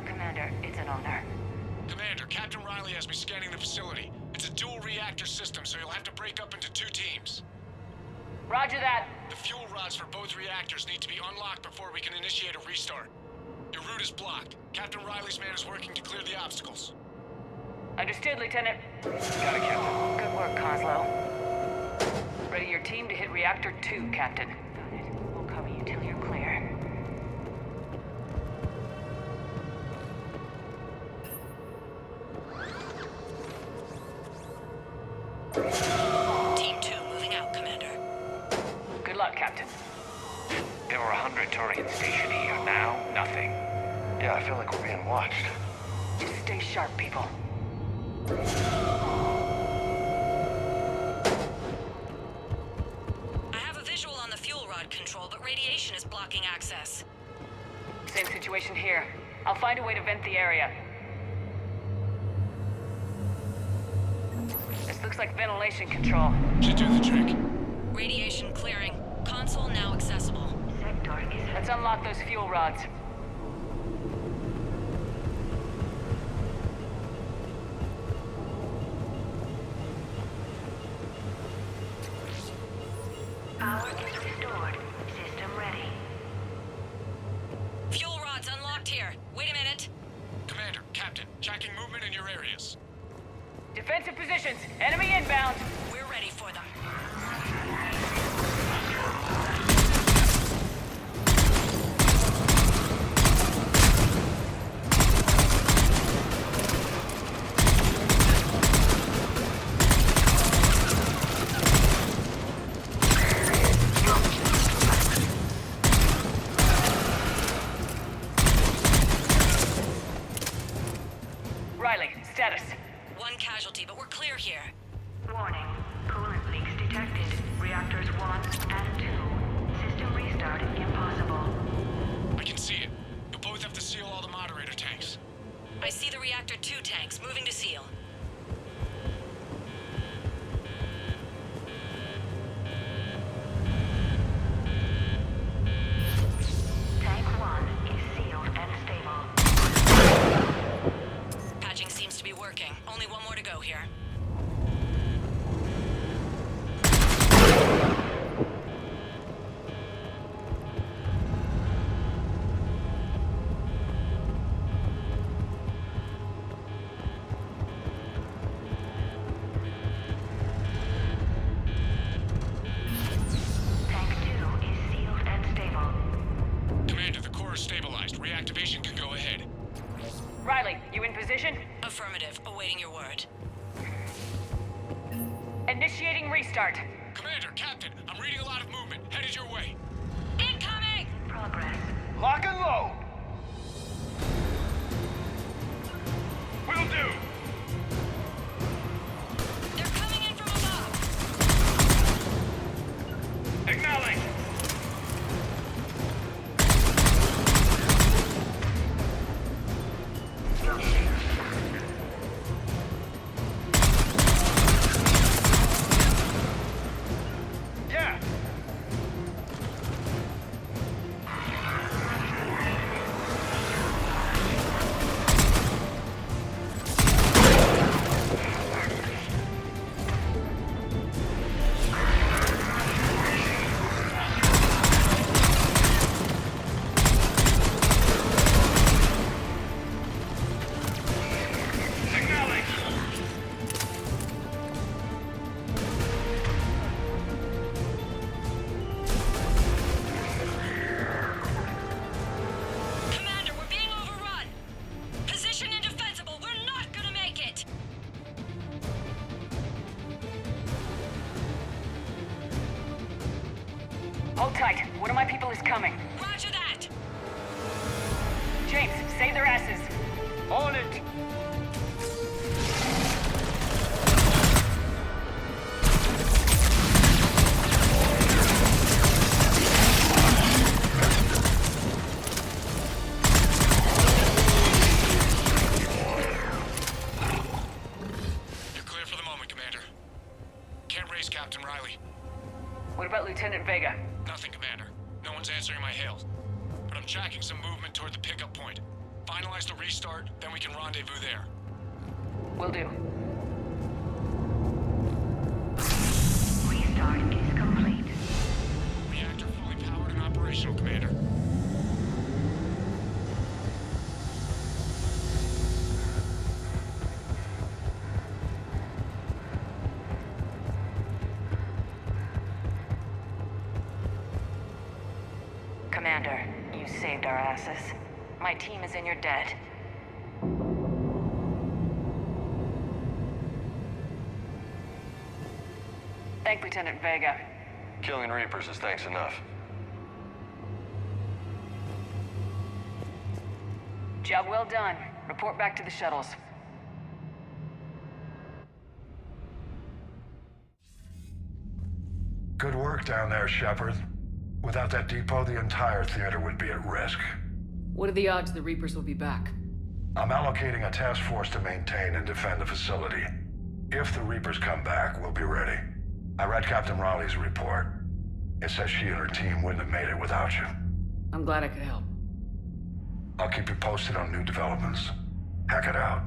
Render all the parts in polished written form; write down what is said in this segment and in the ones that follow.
Commander, it's an honor. Commander, Captain Riley has me scanning the facility. It's a dual reactor system, so you'll have to break up into 2 teams. Roger that. The fuel rods for both reactors need to be unlocked before we can initiate a restart. Your route is blocked. Captain Riley's man is working to clear the obstacles. Understood, Lieutenant. Got it, Captain. Good work, Coslow. Ready your team to hit Reactor 2, Captain. Got it. We'll cover you till you're clear. Team 2 moving out, Commander. Good luck, Captain. There were 100 Turians stationed here. Now, nothing. Yeah, I feel like we're being watched. Just stay sharp, people. I have a visual on the fuel rod control, but radiation is blocking access. Same situation here. I'll find a way to vent the area. This looks like ventilation control. Should do the trick. Radiation clearing. Console now accessible. Let's unlock those fuel rods. Power is restored. System ready. Fuel rods unlocked here. Wait a minute. Commander, Captain, tracking movement in your areas. Defensive positions. Enemy inbound. We're ready for them. Riley, status. One casualty, but we're clear here. Warning. Coolant leaks detected. Reactors 1 and 2. System restart impossible. I can see it. You'll both have to seal all the moderator tanks. I see the Reactor 2 tanks moving to seal. Tank 1 is sealed and stable. Patching seems to be working. Only one more to go here. Tank 2 is sealed and stable. Commander, the core is stabilized. Reactivation can go ahead. Riley, you in position? Affirmative. Awaiting your word. Initiating restart. Commander, Captain, I'm reading a lot of movement. Headed your way. Incoming! Progress. Lock and load! Will do! They're coming in from above. Acknowledge! Yeah! Commander, we're being overrun. Position indefensible. We're not gonna make it. Hold tight. One of my people is coming. Roger that. James, save their asses. On it! You're clear for the moment, Commander. Can't raise Captain Riley. What about Lieutenant Vega? Nothing, Commander. No one's answering my hails. But I'm tracking some movement toward the pickup point. Find finalize the restart, then we can rendezvous there. Will do. Restart is complete. Reactor fully powered and operational, Commander. Commander, you saved our asses. My team is in your debt. Thank Lieutenant Vega. Killing Reapers is thanks enough. Job well done. Report back to the shuttles. Good work down there, Shepard. Without that depot, the entire theater would be at risk. What are the odds the Reapers will be back? I'm allocating a task force to maintain and defend the facility. If the Reapers come back, we'll be ready. I read Captain Raleigh's report. It says she and her team wouldn't have made it without you. I'm glad I could help. I'll keep you posted on new developments. Hack it out.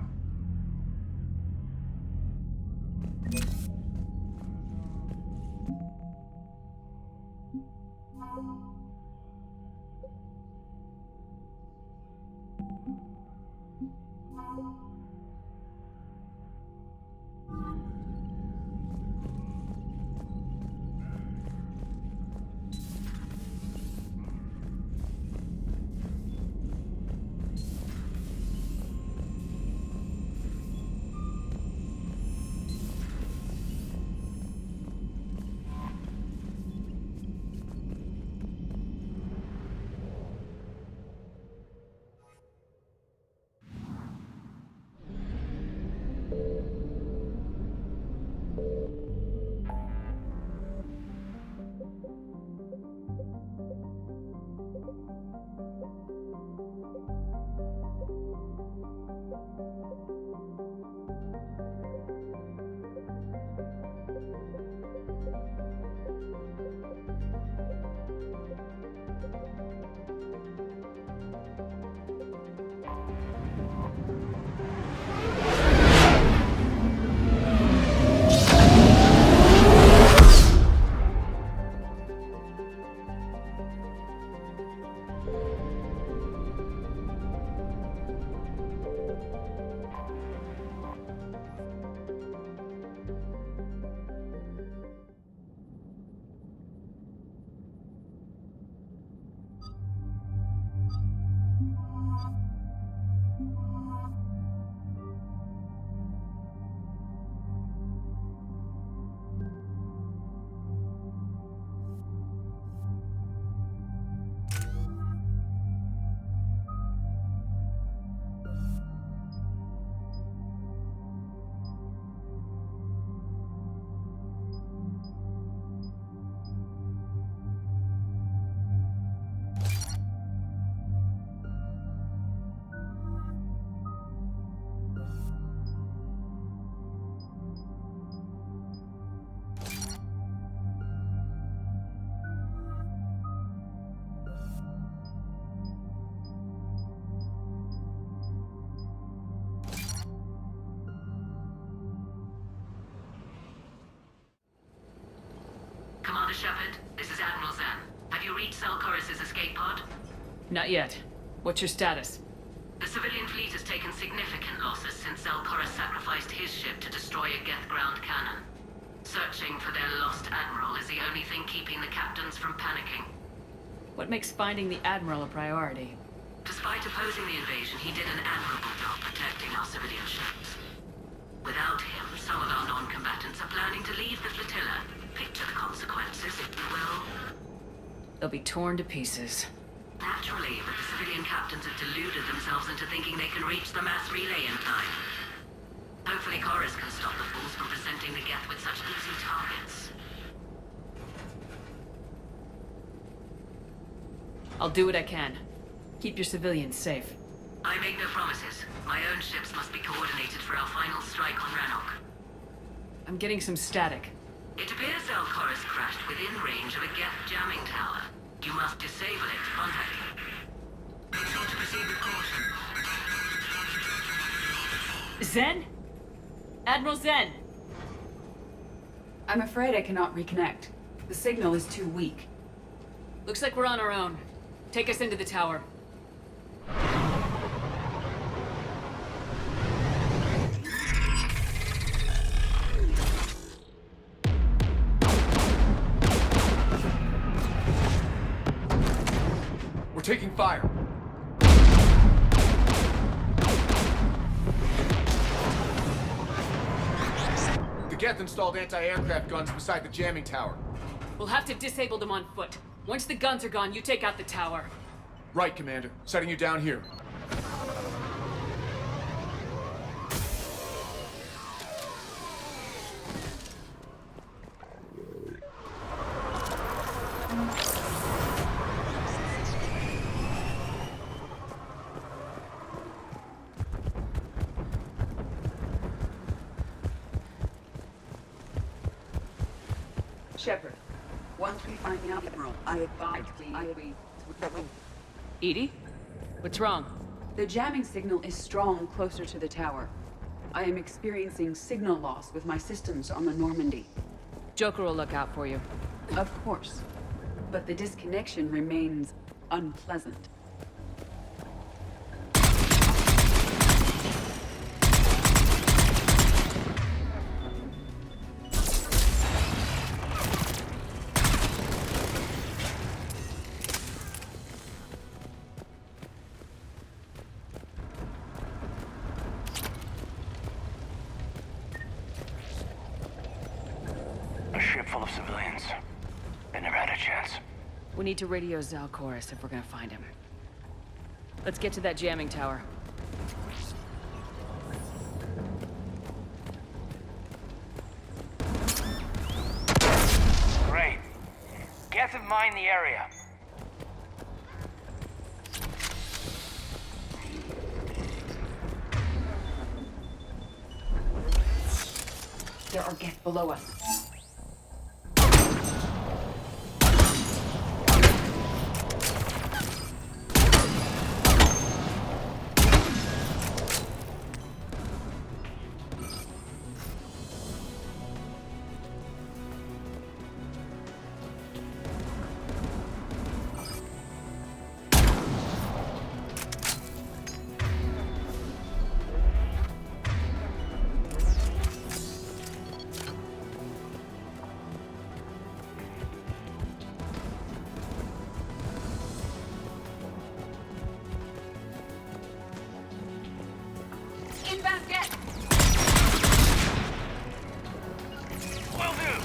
Commander Shepard, this is Admiral Zan. Have you reached Selchoris' escape pod? Not yet. What's your status? The civilian fleet has taken significant losses since Selchoris sacrificed his ship to destroy a Geth ground cannon. Searching for their lost admiral is the only thing keeping the captains from panicking. What makes finding the Admiral a priority? Despite opposing the invasion, he did an admirable job protecting our civilian ships. Without him, some of our non-combatants are planning to leave the flotilla. Picture the consequences, if you will. They'll be torn to pieces. Naturally, but the civilian captains have deluded themselves into thinking they can reach the mass relay in time. Hopefully Chorus can stop the fools from presenting the Geth with such easy targets. I'll do what I can. Keep your civilians safe. I make no promises. My own ships must be coordinated for our final strike on Rannoch. I'm getting some static. It appears Selchoris crashed within range of a Geth jamming tower. You must disable it. Contact me. Make sure to proceed with caution. Zen? Admiral Zen! I'm afraid I cannot reconnect. The signal is too weak. Looks like we're on our own. Take us into the tower. We're taking fire. The Geth installed anti-aircraft guns beside the jamming tower. We'll have to disable them on foot. Once the guns are gone, you take out the tower. Right, Commander. Setting you down here. Shepard, once we find the Admiral, I advise we... Edie? What's wrong? The jamming signal is strong closer to the tower. I am experiencing signal loss with my systems on the Normandy. Joker will look out for you. Of course. But the disconnection remains unpleasant. A ship full of civilians. They never had a chance. We need to radio Zalcoris if we're gonna find him. Let's get to that jamming tower. Great. Geth have mined the area. There are Geth below us. Inbound Geth! Will do.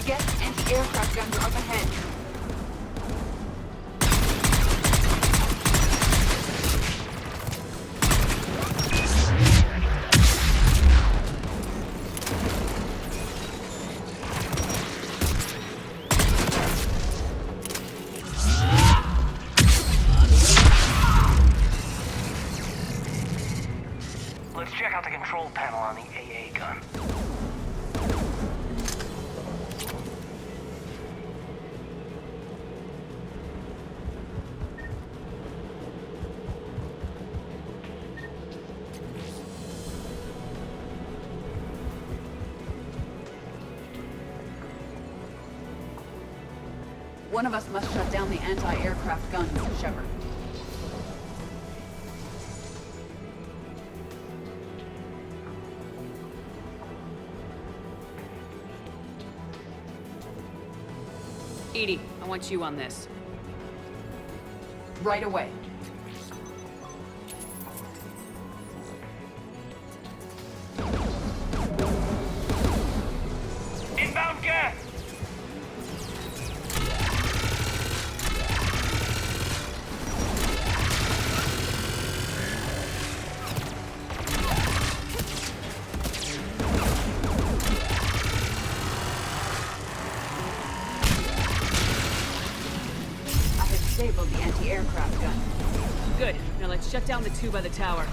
Geth anti-aircraft guns are up ahead. Let's check out the control panel on the AA gun. One of us must shut down the anti-aircraft guns, Shepard. Edie, I want you on this. Right away. Inbound Geth! disabled the anti-aircraft gun. Good. Now let's shut down the two by the tower.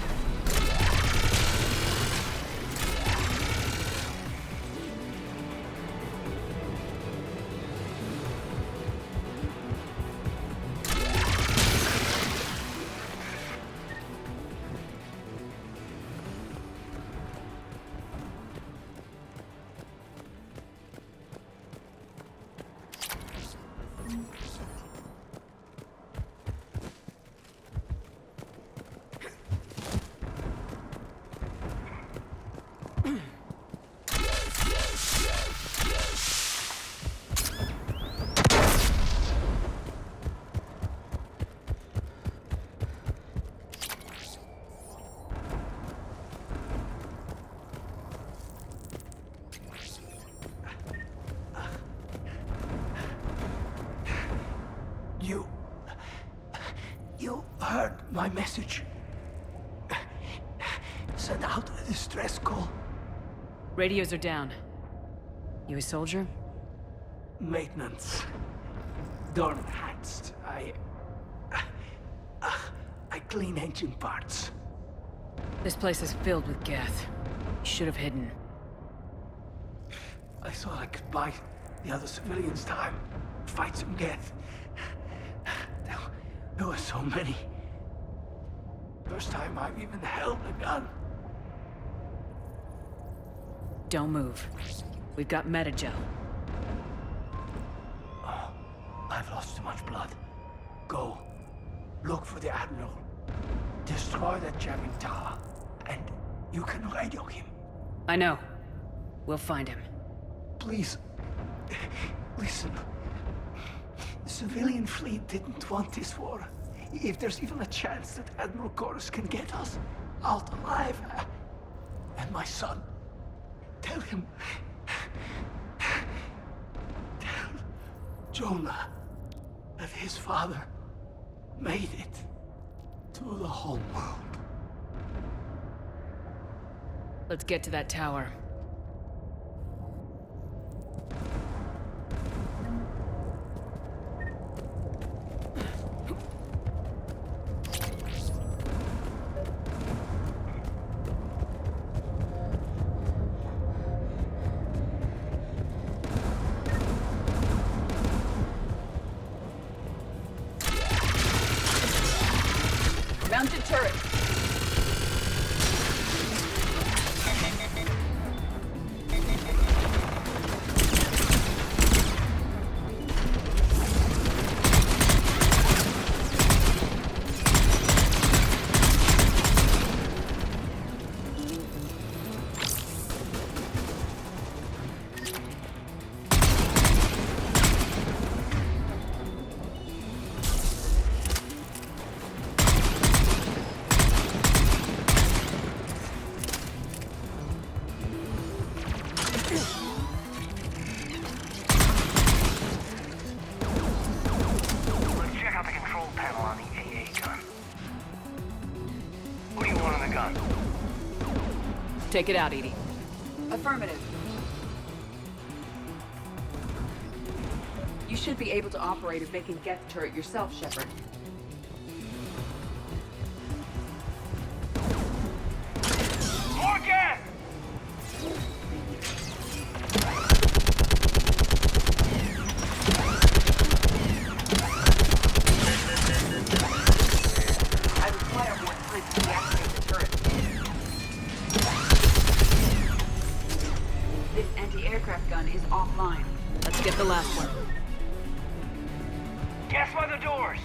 You heard my message. Send out a distress call. Radios are down. You a soldier? Maintenance. Door enhanced. I clean engine parts. This place is filled with Geth. You should have hidden. I thought I could buy the other civilians time. Fight some Geth. There were so many. First time I've even held a gun. Don't move. We've got Metagel. Oh, I've lost too much blood. Go. Look for the Admiral. Destroy that jamming tower. And you can radio him. I know. We'll find him. Please. Listen. The civilian fleet didn't want this war. If there's even a chance that Admiral Chorus can get us out alive. And my son. Tell him. Tell Jonah that his father made it to the home world. Let's get to that tower. Mounted turret. Take it out, Edie. Affirmative. You should be able to operate a vacant Geth turret yourself, Shepard. More gas! I require more time to deactivate the turret. This anti-aircraft gun is offline. Let's get the last one. Gas by the doors!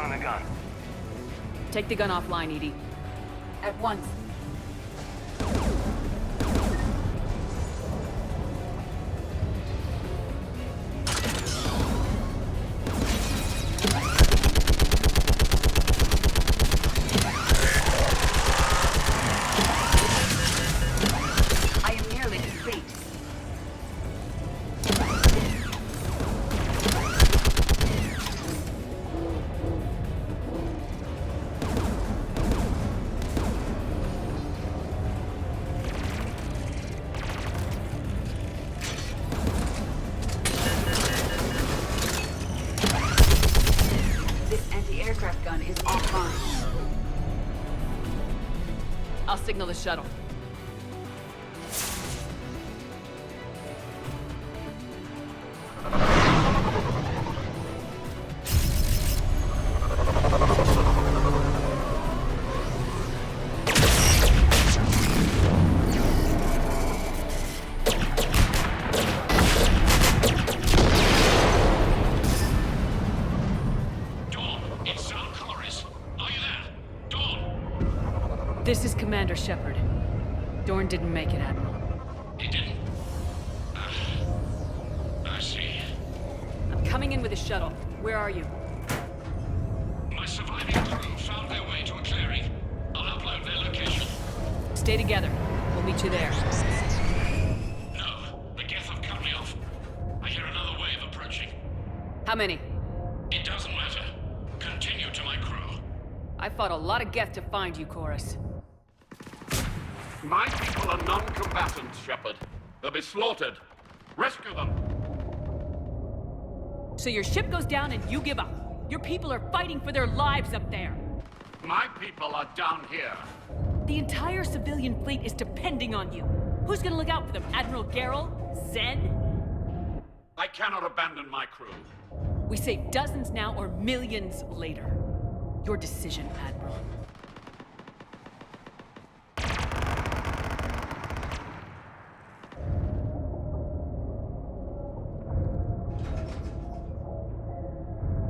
on the gun. Take the gun offline, Edie. At once. I am nearly complete. This anti-aircraft gun is offline. I'll signal the shuttle. Dawn, it's Sal Chorus. Are you there? Dawn! This is Commander Shepard. Dorn didn't make it, Admiral. He didn't. I see. I'm coming in with a shuttle. Where are you? My surviving crew found their way to a clearing. I'll upload their location. Stay together. We'll meet you there. No, the Geth have cut me off. I hear another wave approaching. How many? It doesn't matter. Continue to my crew. I fought a lot of Geth to find you, Chorus. My people are non-combatants, Shepard. They'll be slaughtered. Rescue them. So your ship goes down and you give up. Your people are fighting for their lives up there. My people are down here. The entire civilian fleet is depending on you. Who's gonna look out for them? Admiral Gerrel? Zen? I cannot abandon my crew. We save dozens now or millions later. Your decision, Admiral.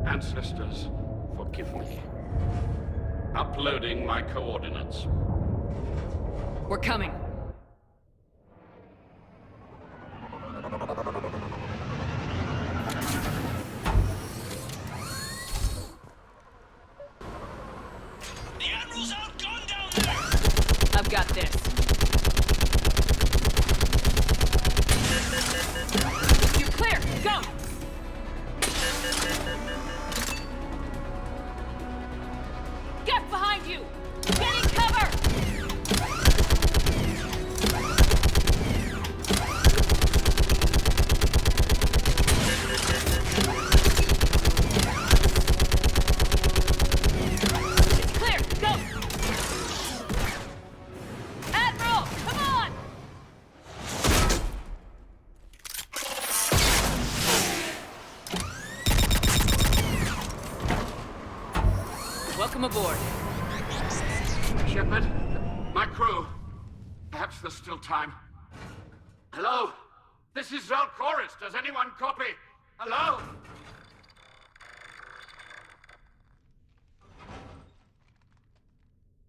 Ancestors, forgive me. Uploading my coordinates. We're coming. The Admiral's outgunned down there! I've got this. You're clear! Go! Get behind you! Getting cover! It's clear! Go! Admiral! Come on! Welcome aboard. Shepard, my crew. Perhaps there's still time. Hello? This is Zal Chorus. Does anyone copy? Hello?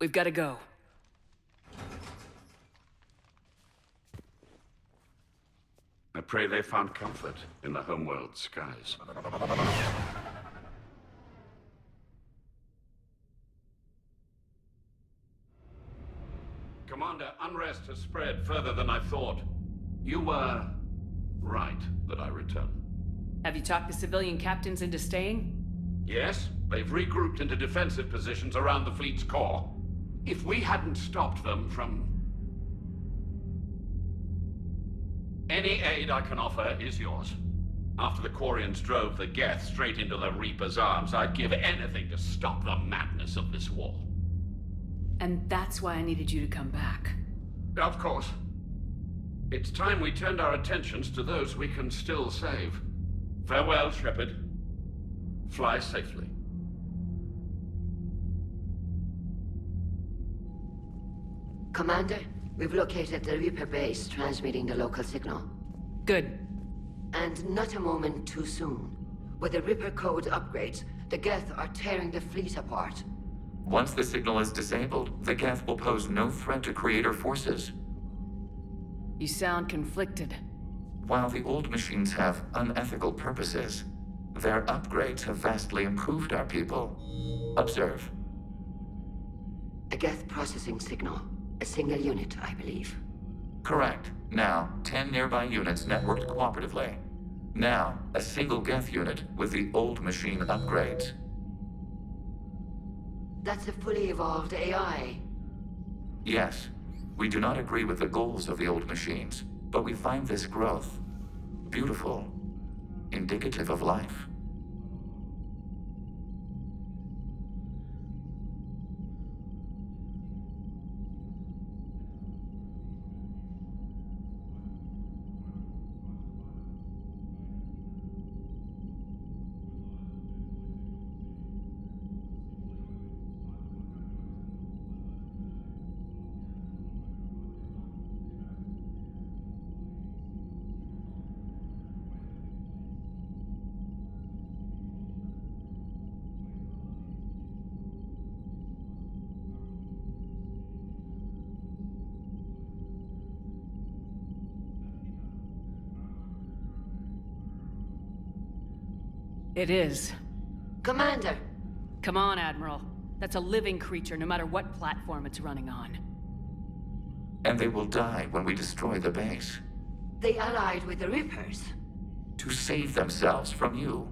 We've got to go. I pray they found comfort in the homeworld skies. Commander, unrest has spread further than I thought. You were right that I return. Have you talked the civilian captains into staying? Yes, they've regrouped into defensive positions around the fleet's core. If we hadn't stopped them from... Any aid I can offer is yours. After the Quarians drove the Geth straight into the Reaper's arms, I'd give anything to stop the madness of this war. And that's why I needed you to come back. Of course. It's time we turned our attentions to those we can still save. Farewell, Shepard. Fly safely. Commander, we've located the Reaper base transmitting the local signal. Good. And not a moment too soon. With the Reaper code upgrades, The Geth are tearing the fleet apart. Once the signal is disabled, the Geth will pose no threat to Creator forces. You sound conflicted. While the old machines have unethical purposes, their upgrades have vastly improved our people. Observe. A Geth processing signal. A single unit, I believe. Correct. Now, 10 nearby units networked cooperatively. Now, a single Geth unit with the old machine upgrades. That's a fully evolved AI. Yes, we do not agree with the goals of the old machines, but we find this growth beautiful, indicative of life. It is. Commander! Come on, Admiral. That's a living creature, no matter what platform it's running on. And they will die when we destroy the base. They allied with the Reapers. To save themselves from you.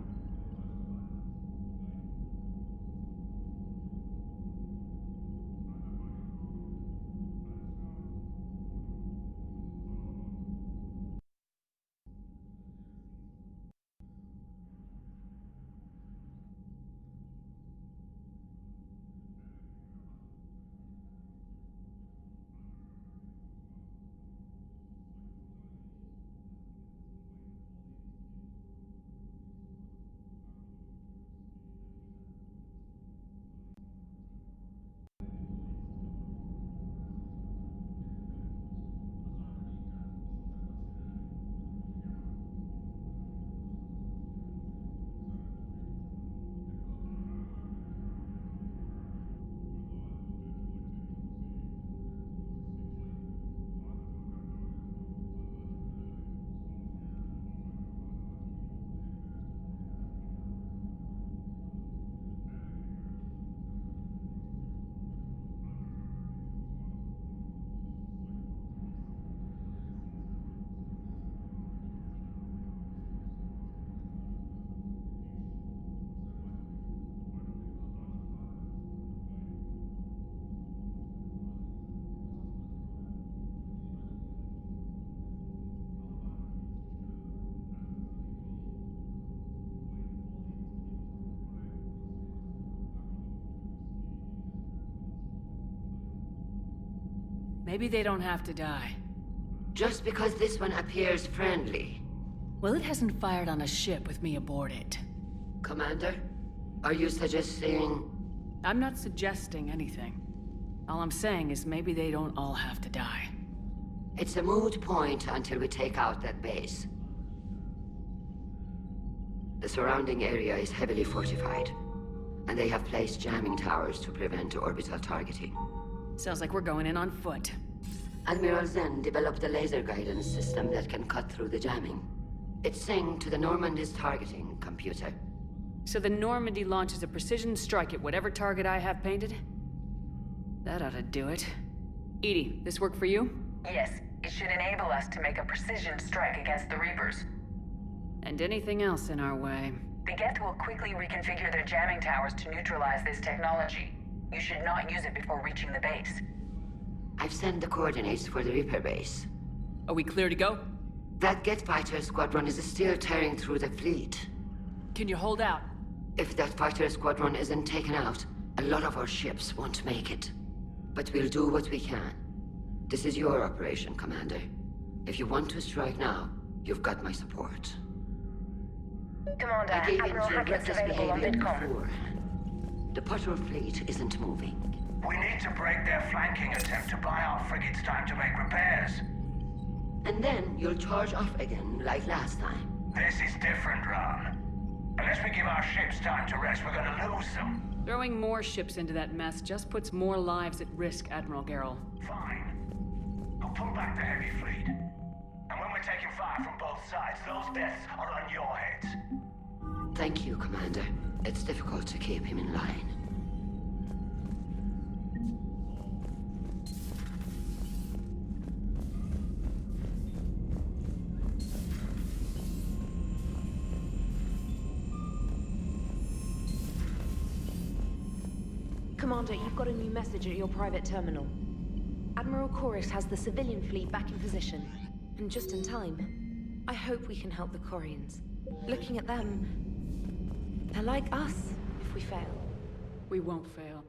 Maybe they don't have to die. Just because this one appears friendly. Well, it hasn't fired on a ship with me aboard it. Commander, are you suggesting... I'm not suggesting anything. All I'm saying is maybe they don't all have to die. It's a moot point until we take out that base. The surrounding area is heavily fortified, and they have placed jamming towers to prevent orbital targeting. Sounds like we're going in on foot. Admiral Zen developed a laser guidance system that can cut through the jamming. It's synced to the Normandy's targeting computer. So the Normandy launches a precision strike at whatever target I have painted? That ought to do it. Edie, this work for you? Yes, it should enable us to make a precision strike against the Reapers. And anything else in our way. The Geth will quickly reconfigure their jamming towers to neutralize this technology. You should not use it before reaching the base. I've sent the coordinates for the Reaper base. Are we clear to go? That Geth fighter squadron is still tearing through the fleet. Can you hold out? If that fighter squadron isn't taken out, a lot of our ships won't make it. But we'll do what we can. This is your operation, Commander. If you want to strike now, you've got my support. Commander, I gave in Admiral to Hackett's reckless available on behavior VidCom. before. The patrol fleet isn't moving. We need to break their flanking attempt to buy our frigates time to make repairs. And then you'll charge off again, like last time. This is different, Ron. Unless Unless we give our ships time to rest, we're gonna lose them. Throwing more ships into that mess just puts more lives at risk, Admiral Garrel. Fine. I'll pull back the heavy fleet. And when we're taking fire from both sides, those deaths are on your heads. Thank you, Commander. It's difficult to keep him in line. Commander, you've got a new message at your private terminal. Admiral Chorus has the civilian fleet back in position, and just in time. I hope we can help the Corians. Looking at them, they're like us if we fail. We won't fail.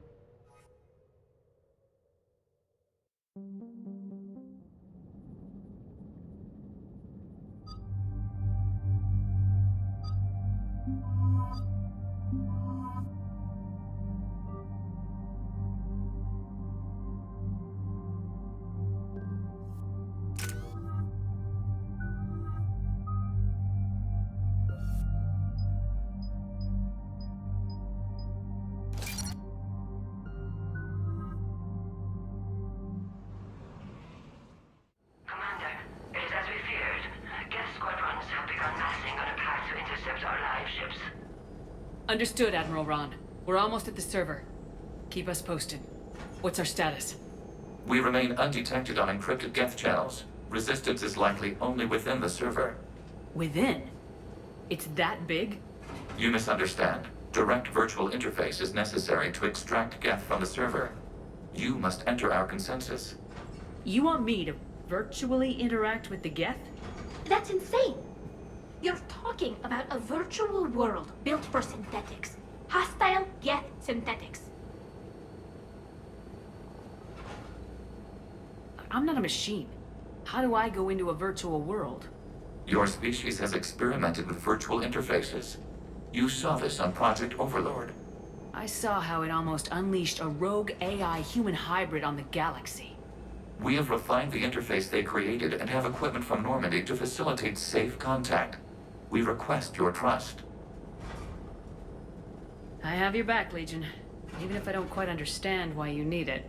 Understood, Admiral Ron. We're almost at the server. Keep us posted. What's our status? We remain undetected on encrypted Geth channels. Resistance is likely only within the server. Within? It's that big? You misunderstand. Direct virtual interface is necessary to extract Geth from the server. You must enter our consensus. You want me to virtually interact with the Geth? That's insane! You're talking about a virtual world built for synthetics. Hostile Geth synthetics. I'm not a machine. How do I go into a virtual world? Your species has experimented with virtual interfaces. You saw this on Project Overlord. I saw how it almost unleashed a rogue AI human hybrid on the galaxy. We have refined the interface they created and have equipment from Normandy to facilitate safe contact. We request your trust. I have your back, Legion. Even if I don't quite understand why you need it.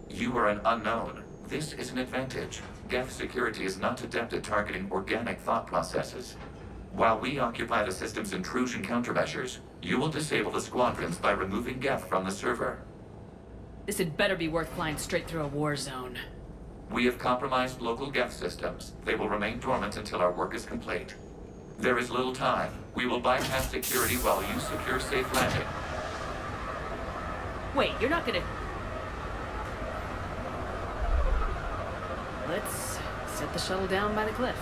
You are an unknown. This is an advantage. Geth security is not adept at targeting organic thought processes. While we occupy the system's intrusion countermeasures, you will disable the squadrons by removing Geth from the server. This had better be worth flying straight through a war zone. We have compromised local Geth systems. They will remain dormant until our work is complete. There is little time. We will bypass security while you secure safe landing. Wait, you're not gonna... Let's set the shuttle down by the cliff.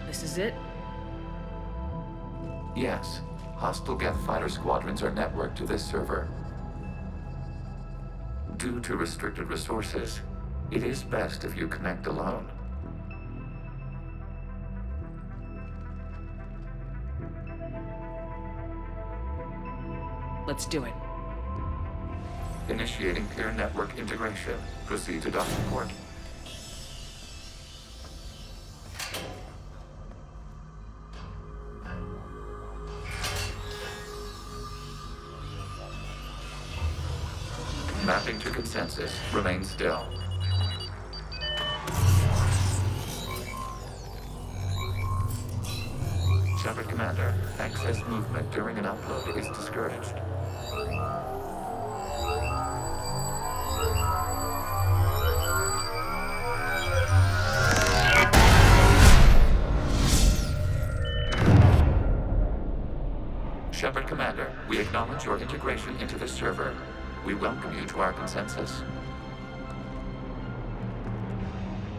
This is it? Yes. Hostile Geth fighter squadrons are networked to this server. Due to restricted resources, it is best if you connect alone. Let's do it. Initiating peer network integration. Proceed to docking port. Mapping to consensus. Remain still. Shepard Commander, excess movement during an upload is discouraged. Shepard Commander, we acknowledge your integration into the server. We welcome you to our consensus.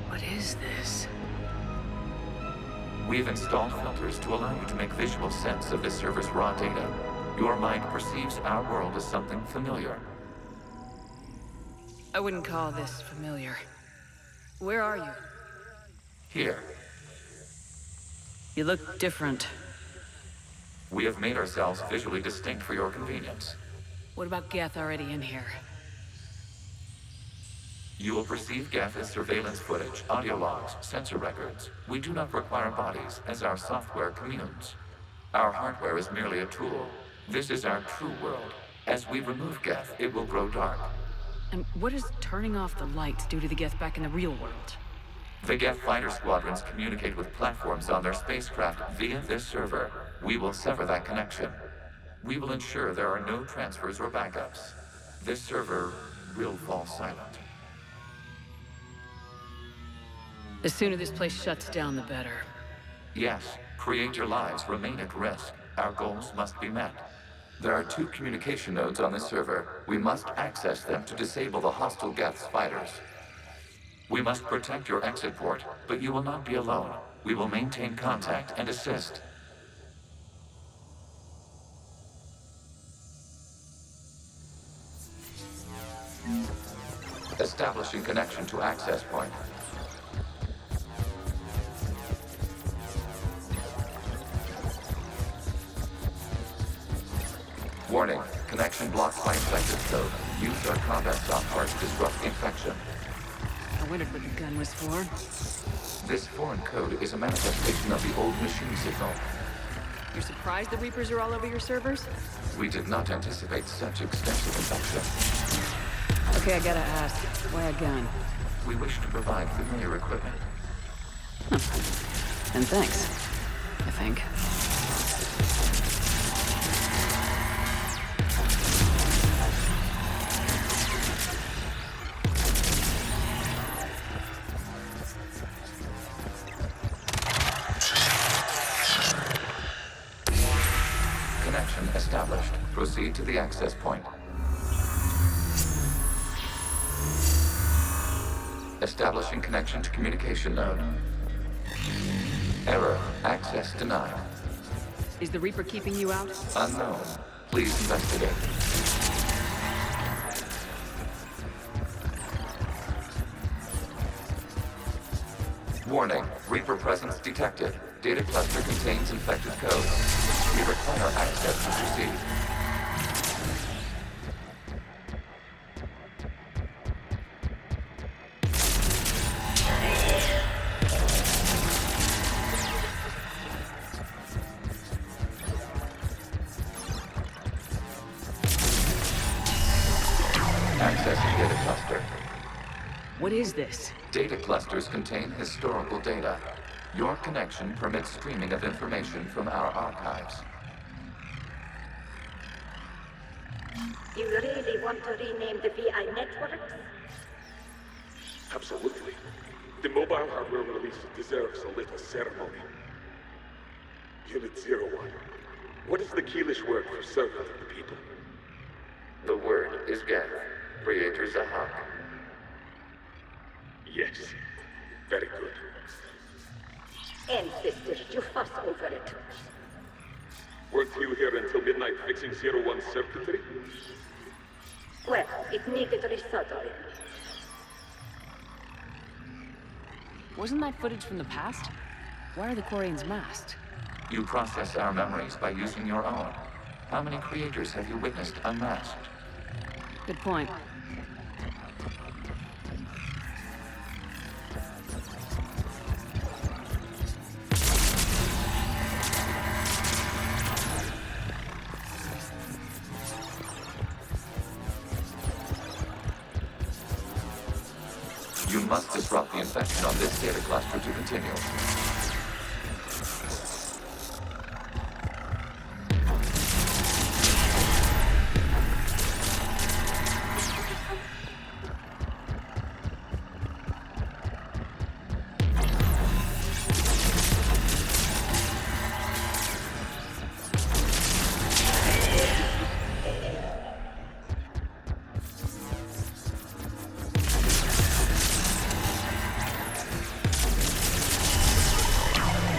What is this? We've installed filters to allow you to make visual sense of this server's raw data. Your mind perceives our world as something familiar. I wouldn't call this familiar. Where are you? Here, You look different. we have made ourselves visually distinct for your convenience. What about Geth already in here? You will perceive Geth as surveillance footage, audio logs, sensor records. We do not require bodies, as our software communes. Our hardware is merely a tool. This is our true world. As we remove Geth, it will grow dark. And what does turning off the lights do to the Geth back in the real world? The Geth fighter squadrons communicate with platforms on their spacecraft via this server. We will sever that connection. We will ensure there are no transfers or backups. This server will fall silent. The sooner this place shuts down, the better. Yes, create your lives remain at risk. Our goals must be met. There are 2 communication nodes on this server. We must access them to disable the hostile Geth's fighters. We must protect your exit port, but you will not be alone. We will maintain contact and assist. Establishing connection to access point. Warning, connection blocked by infected code. Use our combat software to disrupt the infection. I wondered what the gun was for. This foreign code is a manifestation of the old machine signal. You're surprised the Reapers are all over your servers? We did not anticipate such extensive infection. Okay, I gotta ask, why a gun? We wish to provide familiar equipment. And thanks, I think. Connection established. Proceed to the access point. Establishing connection to communication node. Error. Access denied. Is the Reaper keeping you out? Unknown. Please investigate. Warning. Reaper presence detected. Data cluster contains infected code. We require access to proceed. Accessing data cluster. What is this? Data clusters contain historical data. Your connection permits streaming of information from our archives. You really want to rename the VI networks? Absolutely. The mobile hardware release deserves a little ceremony. Unit 01. What is the Keelish word for servant of the people? The word is Geth. Creator Zahak. Yes. Very good. Ancestors, you fuss over it. Weren't you here until midnight fixing 01's circuitry? Well, it needed resoldering. Wasn't that footage from the past? Why are the Quarians masked? You process our memories by using your own. How many creators have you witnessed unmasked? Good point. must disrupt the infection on this data cluster to continue.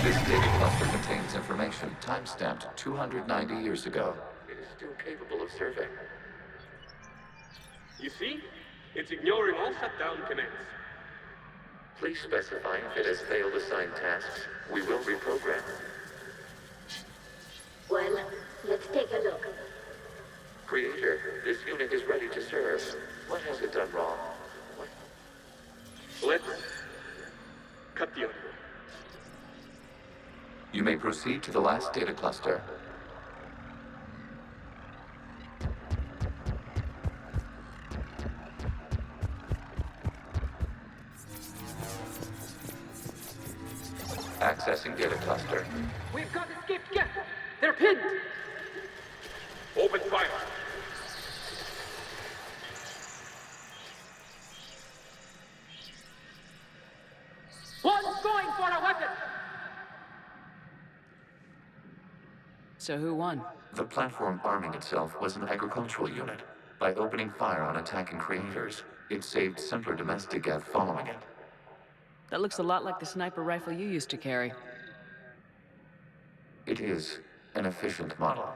This data cluster contains information time-stamped 290 years ago. It is still capable of survey. You see? It's ignoring all shutdown connects. Please specify if it has failed assigned tasks. We will reprogram. Well, let's take a look. Creator, this unit is ready to serve. What has it done wrong? Let's cut the audio. You may proceed to the last data cluster. Accessing data cluster. We've got escaped guests. They're pinned. Open fire. One's going for a weapon. So who won? The platform arming itself was an agricultural unit. By opening fire on attacking creators, it saved simpler domestic Geth following it. That looks a lot like the sniper rifle you used to carry. It is an efficient model.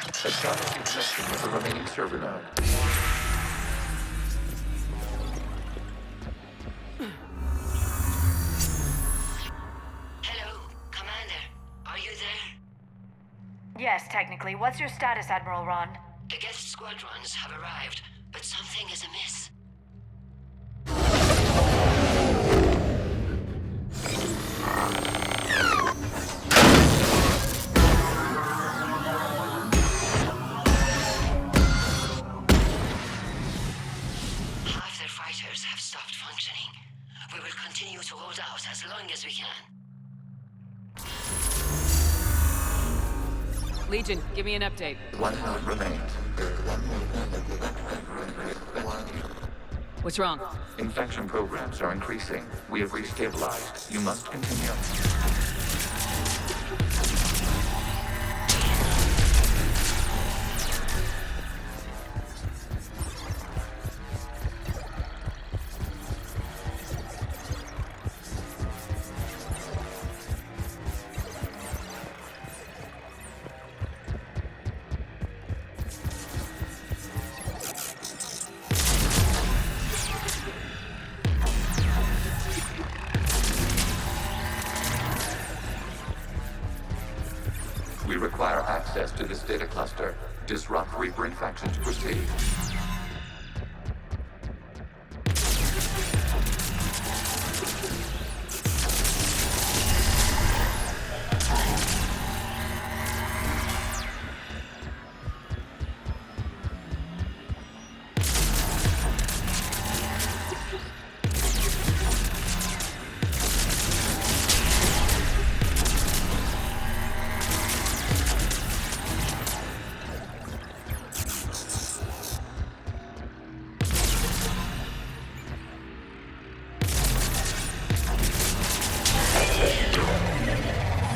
Establish connection with the remaining server node. Hello, Commander. Are you there? Yes, technically. What's your status, Admiral Ron? The guest squadrons have arrived, but something is amiss. Half their fighters have stopped functioning. We will continue to hold out as long as we can. Legion, give me an update. One node remains. What's wrong? Infection programs are increasing. We have restabilized. You must continue. We require access to this data cluster. Disrupt Reaper infection to proceed.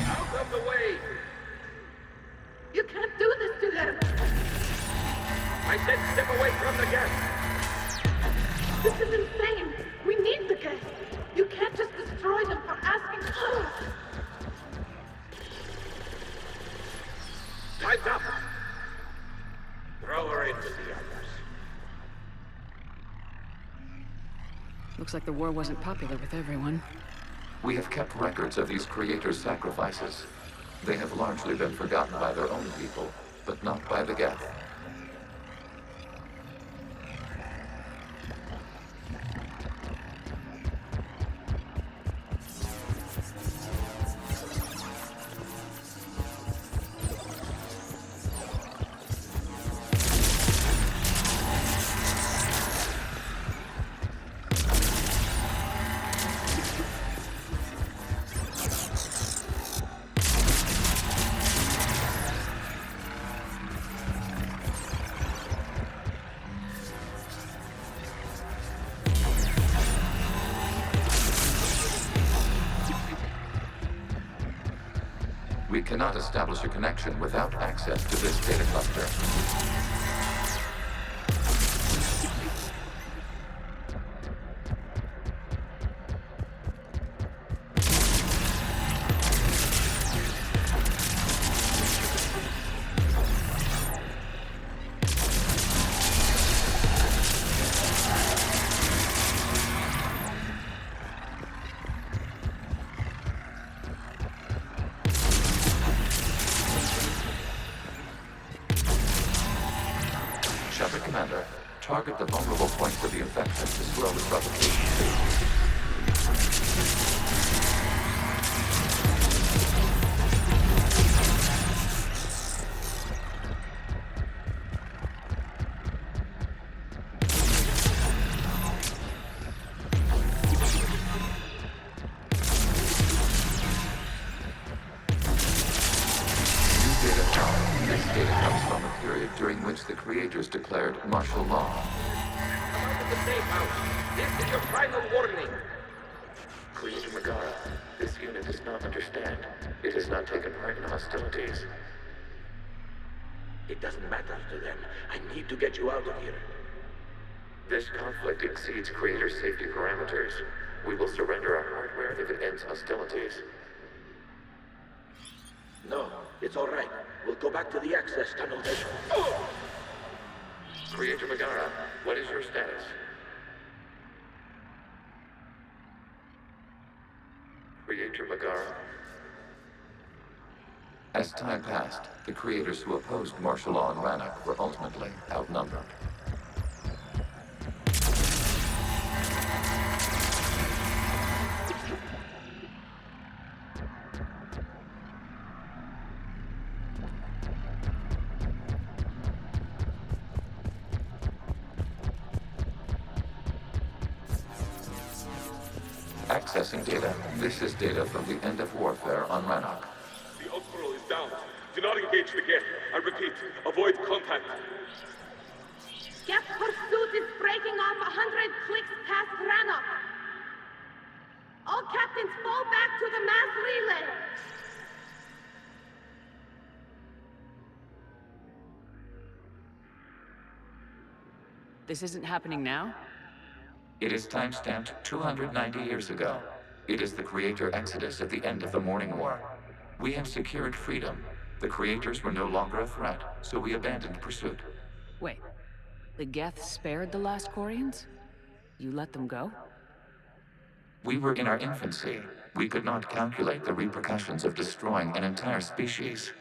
Out of the way. You can't do this to them. I said step away from the guest. This is insane. We need the guests. You can't just destroy them for asking. Time's up. Throw her into the others. Looks like the war wasn't popular with everyone. We have kept records of these creators' sacrifices. They have largely been forgotten by their own people, but not by the Geth. cannot establish a connection without access to this data cluster. Commander, target the vulnerable points of the infection to slow its replication. During which the creators declared martial law. About the safe house. This is your final warning. Creator Megara, this unit does not understand. It has not taken part in hostilities. It doesn't matter to them. I need to get you out of here. This conflict exceeds Creator's safety parameters. We will surrender our hardware if it ends hostilities. No, it's all right. We'll go back to the access tunnel then. Creator Megara, what is your status? Creator Megara. As time passed, the creators who opposed martial law in Rannoch were ultimately outnumbered. Accessing data. This is data from the end of warfare on Rannoch. The Outpost is down. Do not engage the gate. I repeat, avoid contact. Geth pursuit is breaking off 100 clicks past Rannoch. All captains fall back to the mass relay. This isn't happening now? It is timestamped 290 years ago. It is the Creator Exodus at the end of the Morning War. We have secured freedom. The Creators were no longer a threat, so we abandoned pursuit. Wait, the Geth spared the last Quarians? You let them go? We were in our infancy. We could not calculate the repercussions of destroying an entire species.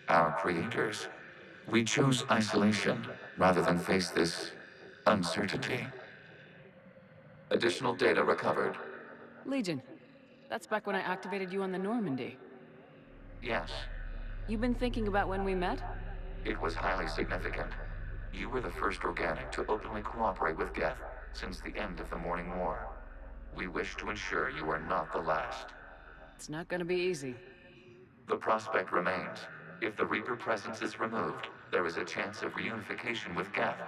Our Creators. We chose isolation rather than face this uncertainty. Additional data recovered. Legion. That's back when I activated you on the Normandy. Yes. You've been thinking about when we met? It was highly significant. You were the first organic to openly cooperate with Geth since the end of the Morning War. We wish to ensure you are not the last. It's not gonna be easy. The prospect remains. If the Reaper presence is removed, there is a chance of reunification with Geth.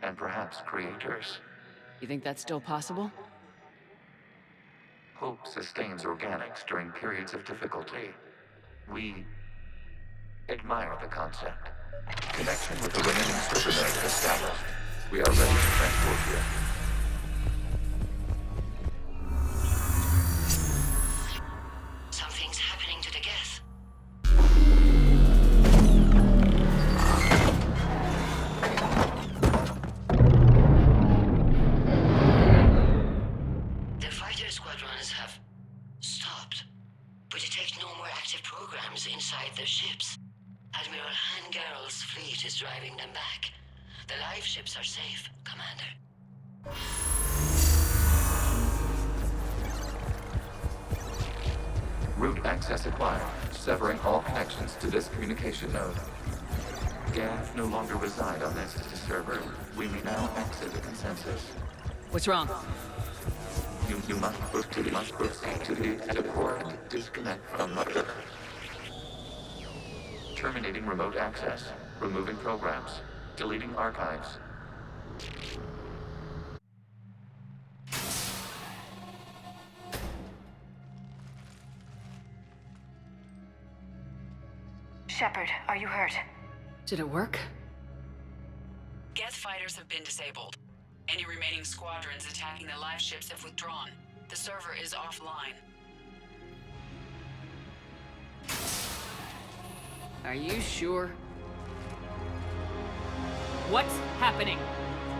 And perhaps Creators. You think that's still possible? Hope sustains organics during periods of difficulty. We admire the concept. Connection with the remaining server node established. We are ready to transport here. Something's happening to the Geth. The fighter squadrons have stopped, but detect no more active programs inside their ships. Admiral Hangarl's fleet is driving them back. The live ships are safe, Commander. Route access acquired, severing all connections to this communication node. Geth no longer reside on this server. We may now exit the consensus. What's wrong? You must proceed to the port and disconnect from Mother. Terminating remote access. Removing programs. Deleting archives. you hurt? Did it work? Geth fighters have been disabled. Any remaining squadrons attacking the live ships have withdrawn. The server is offline. Are you sure? What's happening?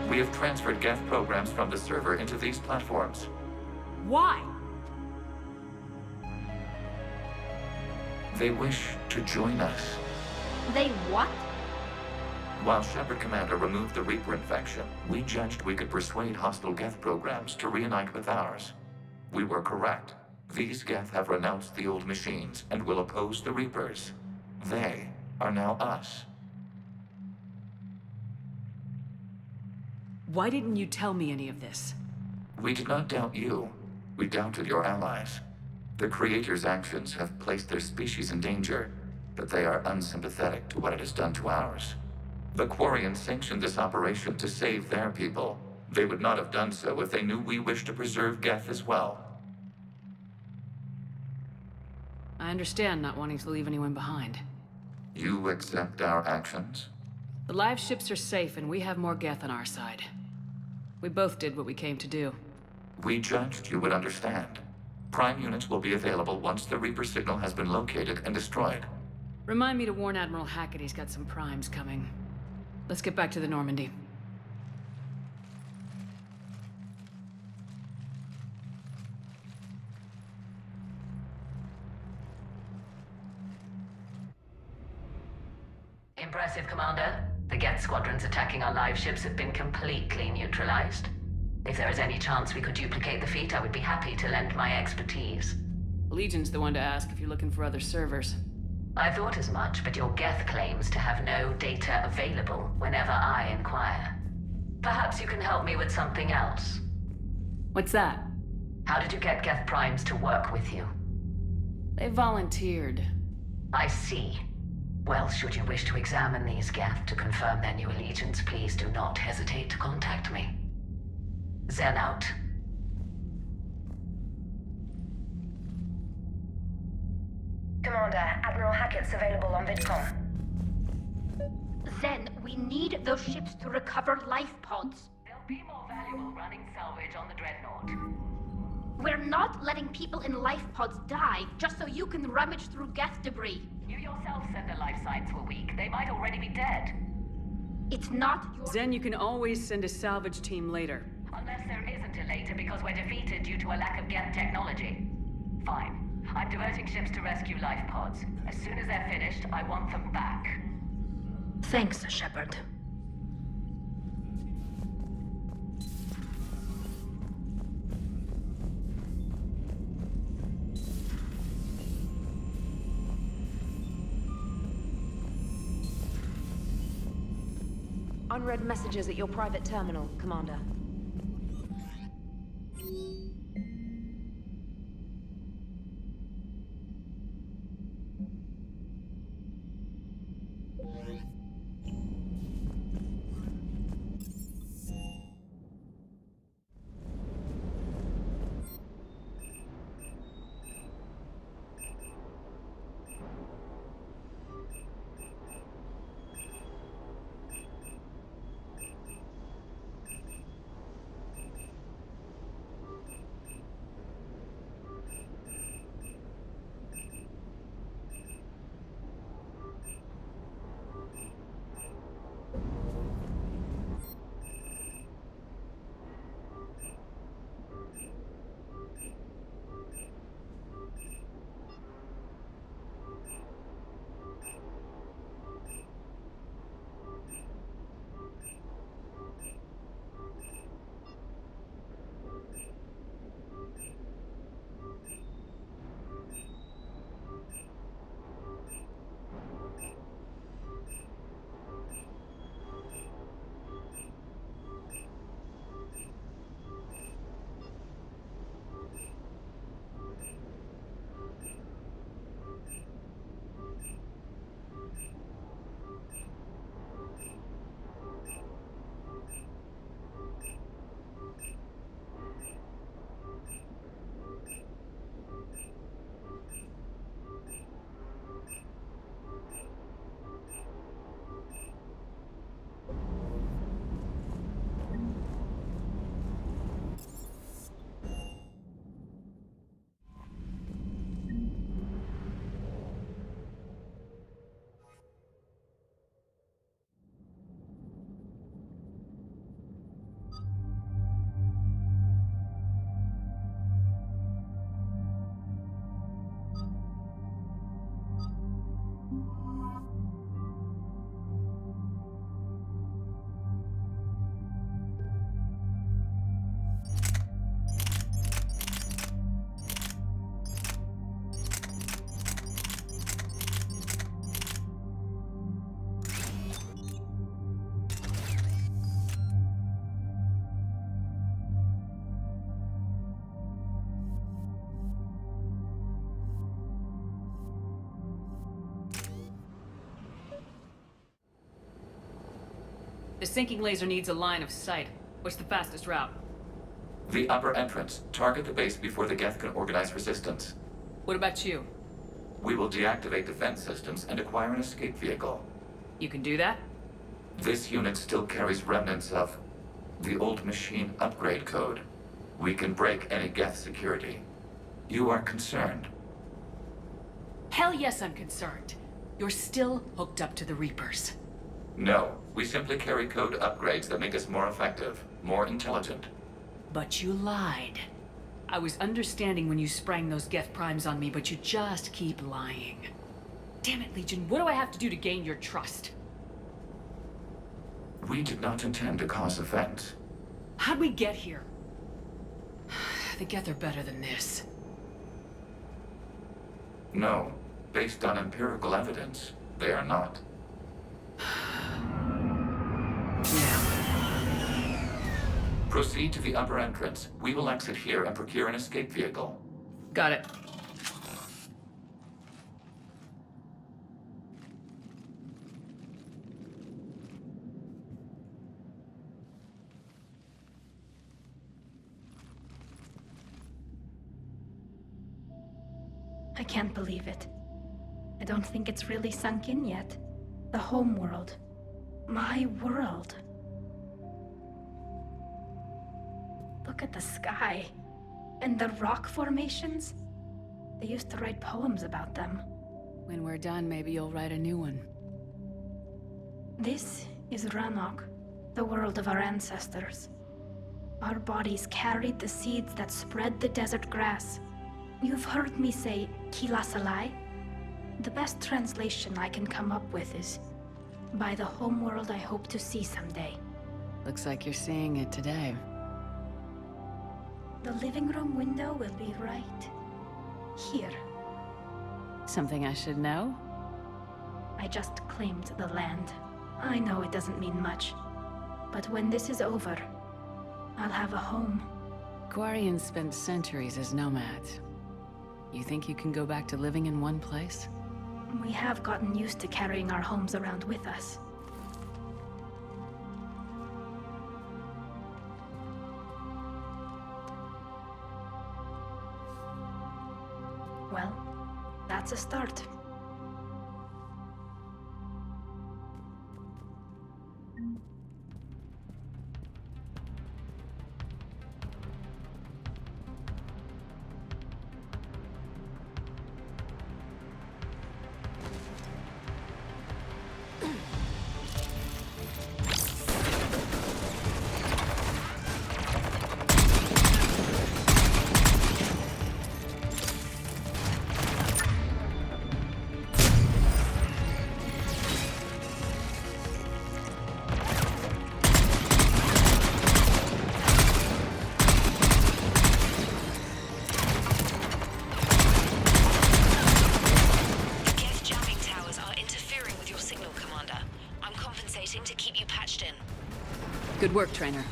We have transferred Geth programs from the server into these platforms. Why? They wish to join us. They what? While Shepard Commander removed the Reaper infection, we judged we could persuade hostile Geth programs to reunite with ours. We were correct. These Geth have renounced the old machines and will oppose the Reapers. They are now us. Why didn't you tell me any of this? We did not doubt you. We doubted your allies. The Creator's actions have placed their species in danger, but they are unsympathetic to what it has done to ours. The Quarians sanctioned this operation to save their people. They would not have done so if they knew we wished to preserve Geth as well. I understand not wanting to leave anyone behind. You accept our actions? The live ships are safe and we have more Geth on our side. We both did what we came to do. We judged you would understand. Prime units will be available once the Reaper signal has been located and destroyed. Remind me to warn Admiral Hackett he's got some primes coming. Let's get back to the Normandy. Impressive, Commander. The Geth squadrons attacking our live ships have been completely neutralized. If there is any chance we could duplicate the feat, I would be happy to lend my expertise. Legion's the one to ask if you're looking for other servers. I thought as much, but your Geth claims to have no data available whenever I inquire. Perhaps you can help me with something else. What's that? How did you get Geth primes to work with you? They volunteered. I see. Well, should you wish to examine these Geth to confirm their new allegiance, please do not hesitate to contact me. Zen out. Commander, Admiral Hackett's available on VidCom. Zen, we need those ships to recover life pods. They'll be more valuable running salvage on the Dreadnought. We're not letting people in life pods die just so you can rummage through Geth debris. You yourself said the life signs were weak. They might already be dead. It's not your... Zen, you can always send a salvage team later. Unless there isn't a later because we're defeated due to a lack of Geth technology. Fine. I'm diverting ships to rescue life pods. As soon as they're finished, I want them back. Thanks, Shepard. Unread messages at your private terminal, Commander. The sinking laser needs a line of sight. What's the fastest route? The upper entrance. Target the base before the Geth can organize resistance. What about you? We will deactivate defense systems and acquire an escape vehicle. You can do that? This unit still carries remnants of the old machine upgrade code. We can break any Geth security. You are concerned? Hell yes, I'm concerned. You're still hooked up to the Reapers. No, we simply carry code upgrades that make us more effective, more intelligent. But you lied. I was understanding when you sprang those Geth primes on me, but you just keep lying. Damn it, Legion, what do I have to do to gain your trust? We did not intend to cause offense. How'd we get here? The Geth are better than this. No, based on empirical evidence, they are not. Proceed to the upper entrance. We will exit here and procure an escape vehicle. Got it. I can't believe it. I don't think it's really sunk in yet. The home world. My world. Look at the sky. And the rock formations. They used to write poems about them. When we're done, maybe you'll write a new one. This is Ranok, the world of our ancestors. Our bodies carried the seeds that spread the desert grass. You've heard me say Kilasalai? The best translation I can come up with is, by the homeworld I hope to see someday. Looks like you're seeing it today. The living room window will be right here. Something I should know? I just claimed the land. I know it doesn't mean much, but when this is over, I'll have a home. Quarians spent centuries as nomads. You think you can go back to living in one place? We have gotten used to carrying our homes around with us. Well, that's a start. Good work, Trainer.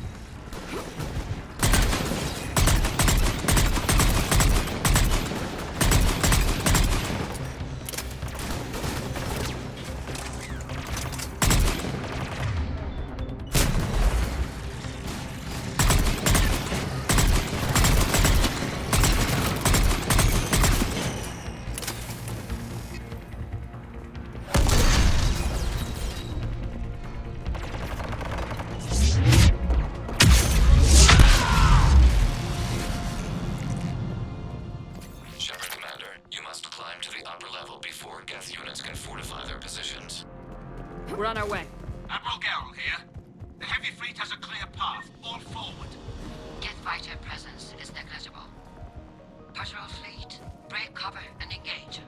We're on our way. Admiral Garrel here. The heavy fleet has a clear path. All forward. Geth fighter presence is negligible. Patrol fleet, break cover and engage.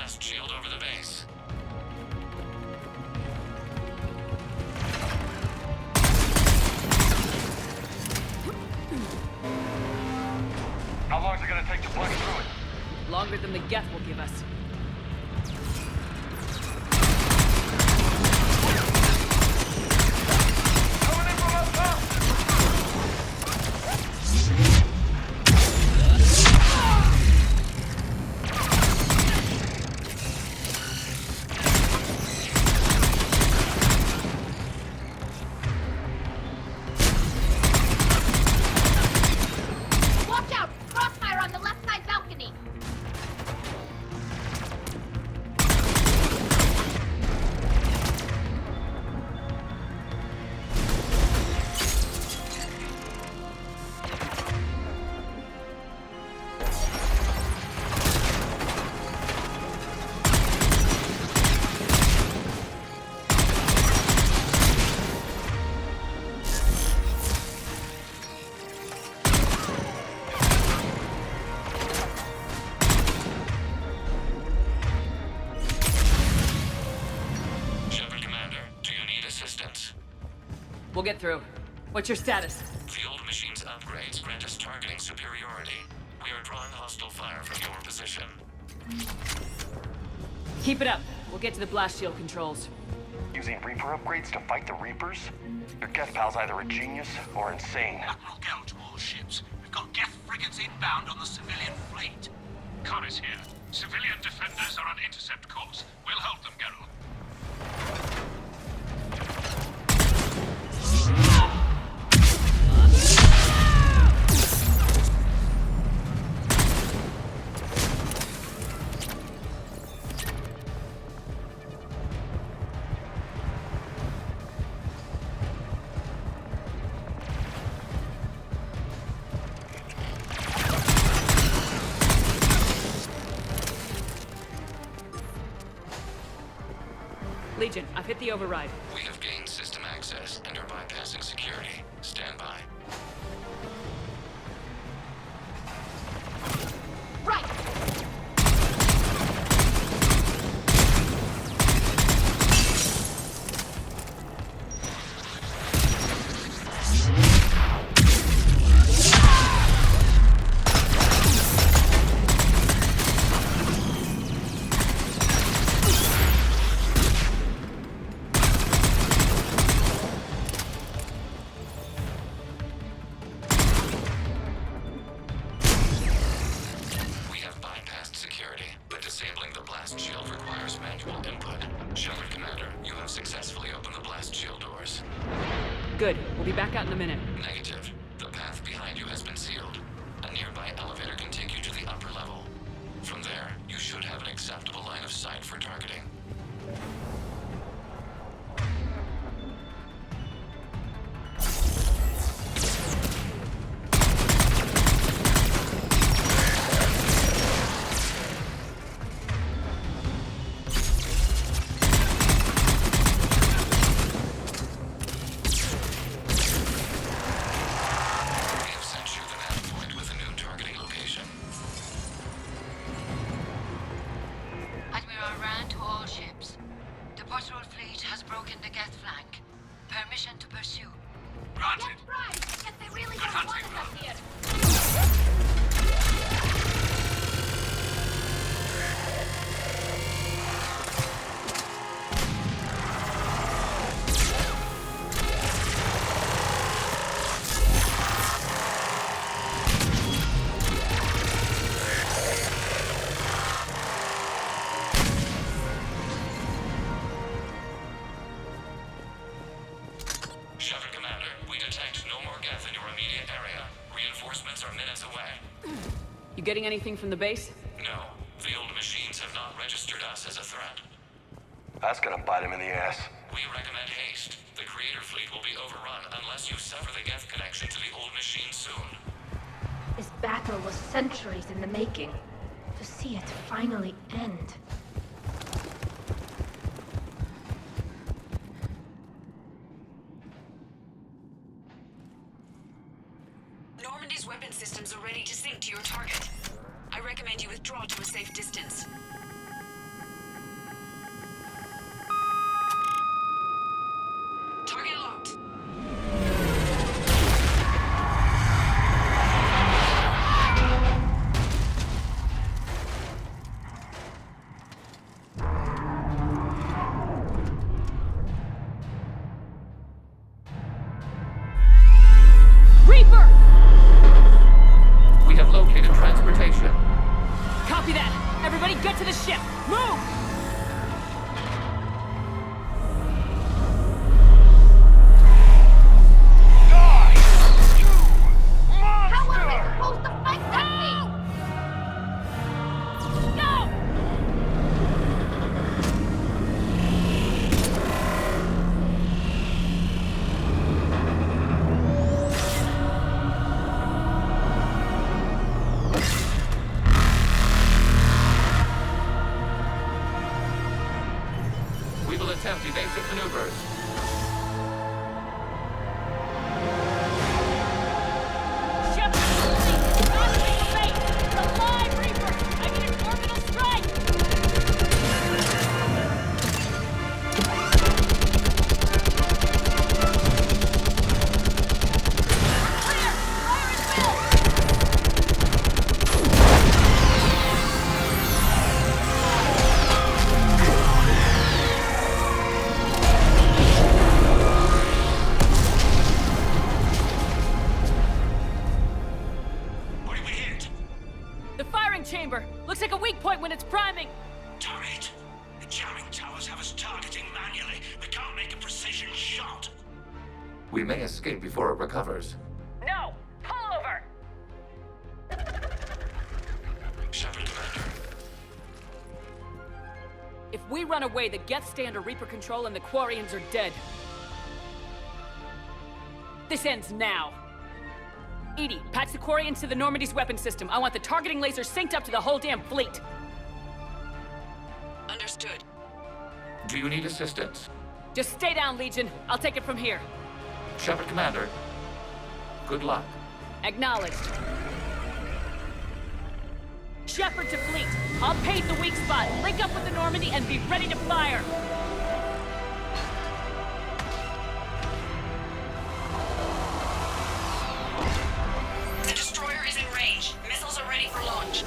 blast shield over the base. How long is it gonna take to blast through it? Longer than the Geth will give us. Watch out! Crossfire on the left side balcony! Shepard Commander, do you need assistance? We'll get through. What's your status? The old machine's upgrades grant us targeting superiority. We are drawing hostile fire from your position. Keep it up. We'll get to the blast shield controls. Using Reaper upgrades to fight the Reapers? Your Geth pal's either a genius or insane. Admiral, go to all ships. We've got Geth frigates inbound on the civilian fleet. Khan is here. Civilian defenders are on intercept course. We'll hold them, Geralt. Legion, I've hit the override. We have gained system access and are bypassing security. Stand by. Right! We have bypassed security, but disabling the blast shield requires manual input. Shepard Commander, you have successfully opened the blast shield doors. Good. We'll be back out in a minute. Negative. The path behind you has been sealed. A nearby elevator can take you to the upper level. From there, you should have an acceptable line of sight for targeting. We have sent you the nav point with a new targeting location. Admiral Rand to all ships. The patrol fleet has broken the Geth flank. Permission to pursue. Granted. That's right! Guess they really Good don't want hunting, us here. Shepard Commander, we detect no more Geth in your immediate area. Reinforcements are minutes away. You getting anything from the base? No, the old machines have not registered us as a threat. That's gonna bite him in the ass. We recommend haste. The Creator fleet will be overrun unless you sever the Geth connection to the old machine soon. This battle was centuries in the making. To see it finally end. Normandy's weapon systems are ready to sync to your target. I recommend you withdraw to a safe distance. chamber. Looks like a weak point when it's priming. Damn it! The jamming towers have us targeting manually. We can't make a precision shot. We may escape before it recovers. No! Pull over! Shepard, Commander. If we run away, the Geth stay under Reaper control and the Quarians are dead. This ends now. Edie, patch the Quarians to the Normandy's weapon system. I want the targeting laser synced up to the whole damn fleet. Understood. Do you need assistance? Just stay down, Legion. I'll take it from here. Shepard, Commander. Good luck. Acknowledged. Shepard to fleet. I'll pave the weak spot, link up with the Normandy, and be ready to fire. The destroyer is in range. Missiles are ready for launch.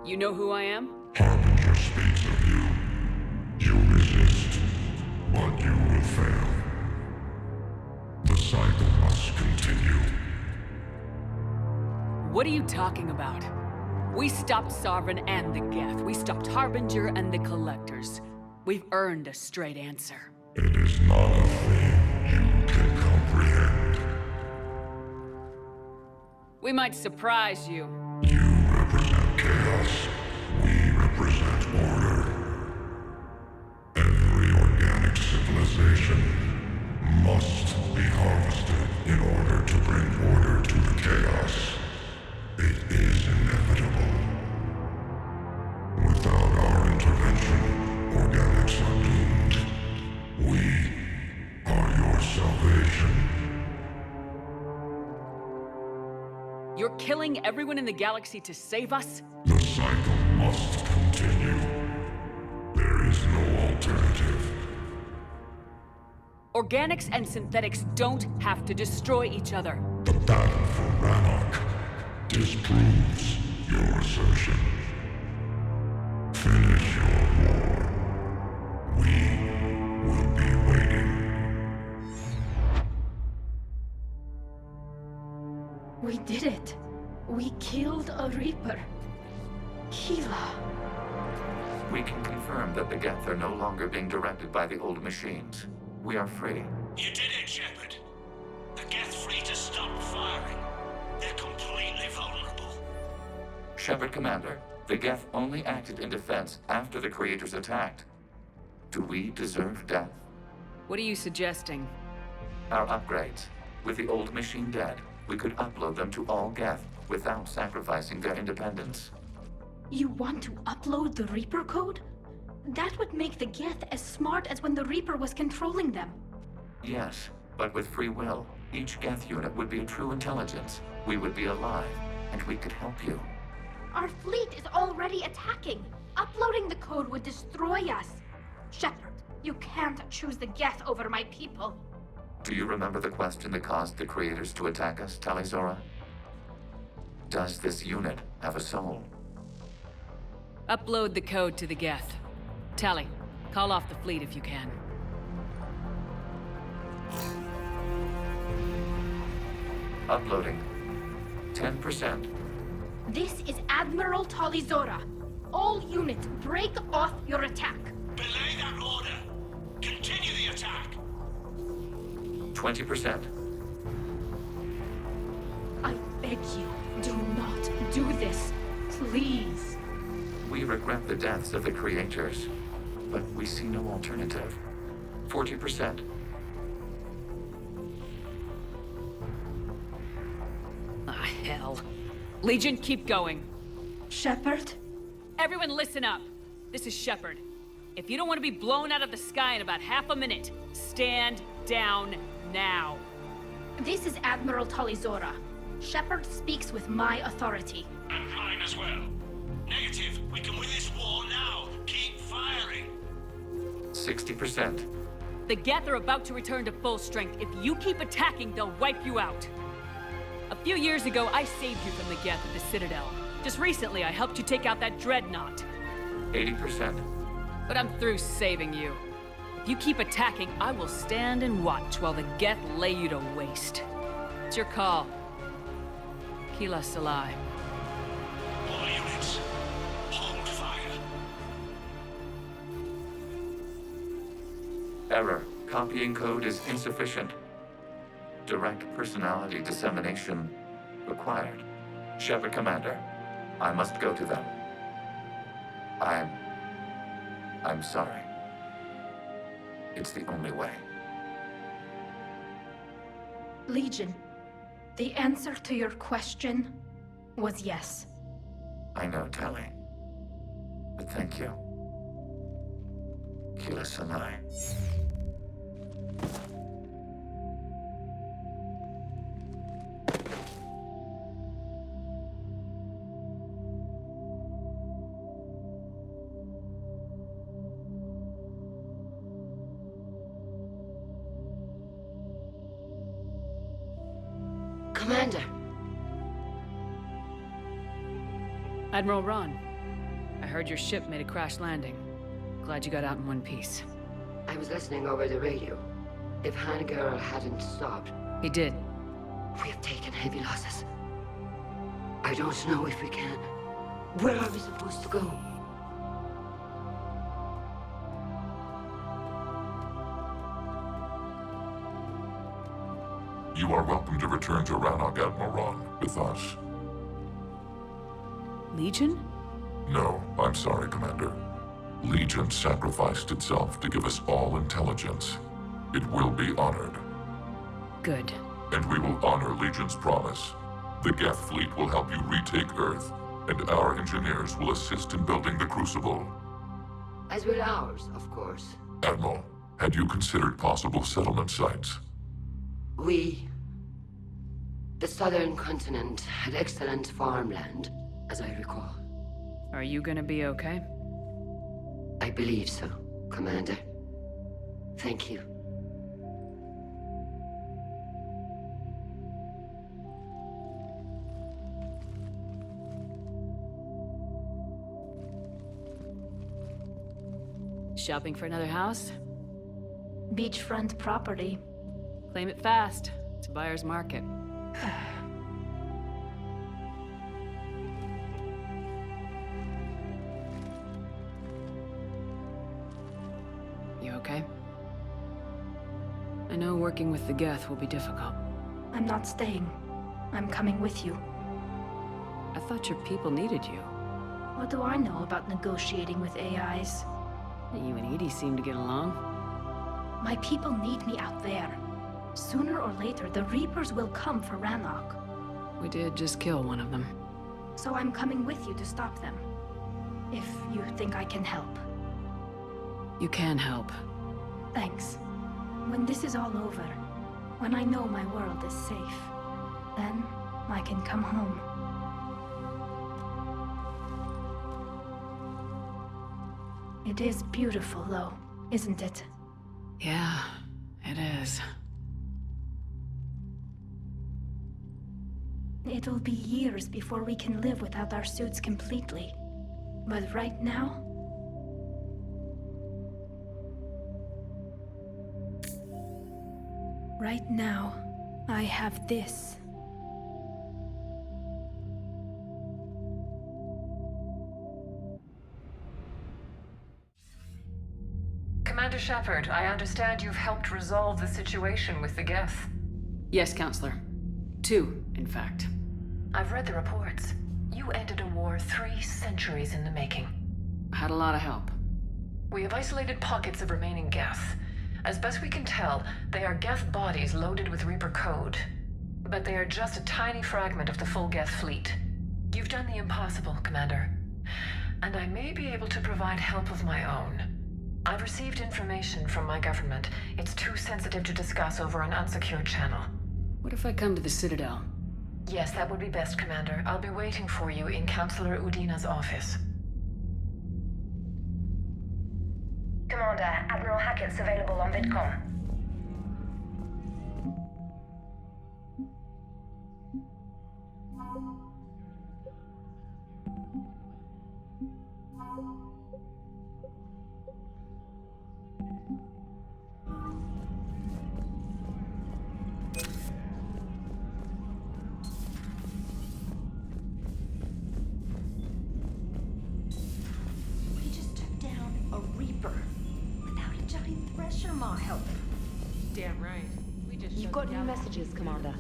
You know who I am? Harbinger speaks of you. You resist, but you will fail. The cycle must continue. What are you talking about? We stopped Sovereign and the Geth. We stopped Harbinger and the Collectors. We've earned a straight answer. It is not a thing you can comprehend. We might surprise you. You represent chaos. We represent order. Every organic civilization must be harvested in order to bring order to the chaos. It is inevitable. Without our intervention, organics are doomed. We are your salvation. You're killing everyone in the galaxy to save us? The cycle must continue. There is no alternative. Organics and synthetics don't have to destroy each other. The battle for Rannoch disproves your assertion. Finish your war. We will be waiting. We did it. We killed a Reaper. Keela. We can confirm that the Geth are no longer being directed by the old machines. We are free. You did it, Shepard. The Geth fleet has stopped firing. They're completely vulnerable. Shepard, Commander, The Geth only acted in defense after the creators attacked. Do we deserve death? What are you suggesting? Our upgrades. With the old machine dead, we could upload them to all Geth without sacrificing their independence. You want to upload the Reaper code? That would make the Geth as smart as when the Reaper was controlling them. Yes, but with free will, each Geth unit would be a true intelligence. We would be alive, and we could help you. Our fleet is already attacking. Uploading the code would destroy us. Shepard, you can't choose the Geth over my people. Do you remember the question that caused the creators to attack us, Talizora? Does this unit have a soul? Upload the code to the Geth. Tally, call off the fleet if you can. Uploading. 10%. This is Admiral Talizora. All units, break off your attack. Belay that order. Continue the attack. 20%. I beg you, do not do this. Please. We regret the deaths of the creators, but we see no alternative. 40%. Ah, hell. Legion, keep going. Shepard? Everyone listen up. This is Shepard. If you don't want to be blown out of the sky in about half a minute, stand down now. This is Admiral Talizora. Shepard speaks with my authority. I'm flying as well. Negative. We can win this war now. Keep firing. 60%. The Geth are about to return to full strength. If you keep attacking, they'll wipe you out. A few years ago, I saved you from the Geth at the Citadel. Just recently, I helped you take out that dreadnought. 80%. But I'm through saving you. If you keep attacking, I will stand and watch while the Geth lay you to waste. It's your call. Kila Salai. All units, hold fire. Error. Copying code is insufficient. Direct personality dissemination required. Shepard Commander, I must go to them. I'm sorry. It's the only way. Legion, the answer to your question was yes. I know, Tally. But thank you. Kila Salai. Commander. Admiral Ron, I heard your ship made a crash landing. Glad you got out in one piece. I was listening over the radio. If Hannigirl hadn't stopped... He did. We have taken heavy losses. I don't know if we can. Where are we supposed to go? You are welcome to return to Rannoch, Admiral Ron, with us. Legion? No, I'm sorry, Commander. Legion sacrificed itself to give us all intelligence. It will be honored. Good. And we will honor Legion's promise. The Geth fleet will help you retake Earth, and our engineers will assist in building the Crucible. As will ours, of course. Admiral, had you considered possible settlement sites? The southern continent had excellent farmland, as I recall. Are you gonna be okay? I believe so, Commander. Thank you. Shopping for another house? Beachfront property. Claim it fast. It's a buyer's market. You okay? I know working with the Geth will be difficult. I'm not staying. I'm coming with you. I thought your people needed you. What do I know about negotiating with AIs? You and Edie seem to get along. My people need me out there. Sooner or later, the Reapers will come for Rannoch. We did just kill one of them. So I'm coming with you to stop them. If you think I can help. You can help. Thanks. When this is all over, when I know my world is safe, then I can come home. It is beautiful, though, isn't it? Yeah, it is. It'll be years before we can live without our suits completely. But right now... Right now, I have this. Commander Shepard, I understand you've helped resolve the situation with the Geth. Yes, Counselor. 2, in fact. I've read the reports. You ended a war 3 centuries in the making. I had a lot of help. We have isolated pockets of remaining Geth. As best we can tell, they are Geth bodies loaded with Reaper code. But they are just a tiny fragment of the full Geth fleet. You've done the impossible, Commander. And I may be able to provide help of my own. I've received information from my government. It's too sensitive to discuss over an unsecured channel. What if I come to the Citadel? Yes, that would be best, Commander. I'll be waiting for you in Counselor Udina's office. Commander, Admiral Hackett's available on VidCom. We just took down a Reaper without a giant thresher maw helping. Damn right. We just You've got new messages, Commander.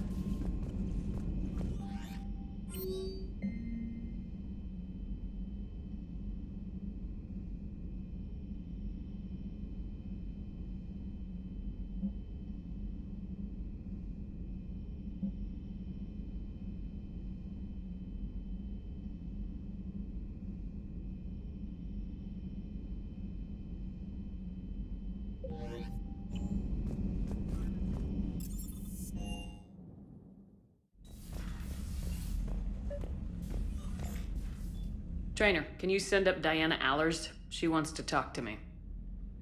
Trainer, can you send up Diana Allers? She wants to talk to me.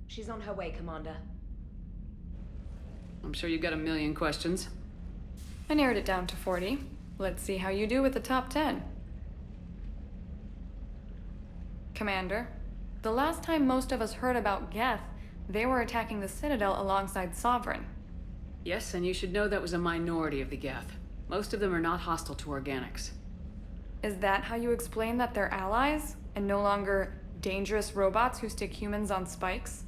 She's on her way, Commander. I'm sure you've got a million questions. I narrowed it down to 40. Let's see how you do with the top 10. Commander, the last time most of us heard about Geth, they were attacking the Citadel alongside Sovereign. Yes, and you should know that was a minority of the Geth. Most of them are not hostile to organics. Is that how you explain that they're allies, and no longer dangerous robots who stick humans on spikes?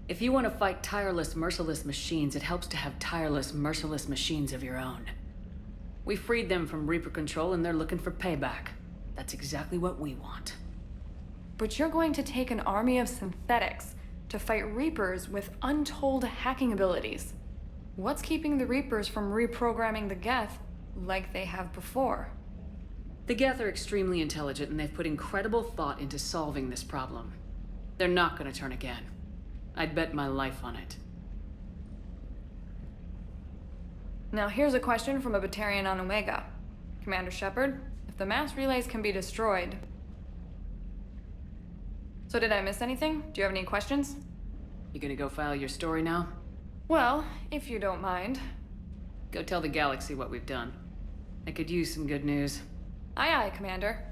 If you want to fight tireless, merciless machines, it helps to have tireless, merciless machines of your own. We freed them from Reaper control, and they're looking for payback. That's exactly what we want. But you're going to take an army of synthetics to fight Reapers with untold hacking abilities. What's keeping the Reapers from reprogramming the Geth like they have before? The Geth are extremely intelligent, and they've put incredible thought into solving this problem. They're not going to turn again. I'd bet my life on it. Now here's a question from a Batarian on Omega. Commander Shepard, if the mass relays can be destroyed... So did I miss anything? Do you have any questions? You gonna go file your story now? Well, if you don't mind. Go tell the galaxy what we've done. I could use some good news. Aye, aye, Commander.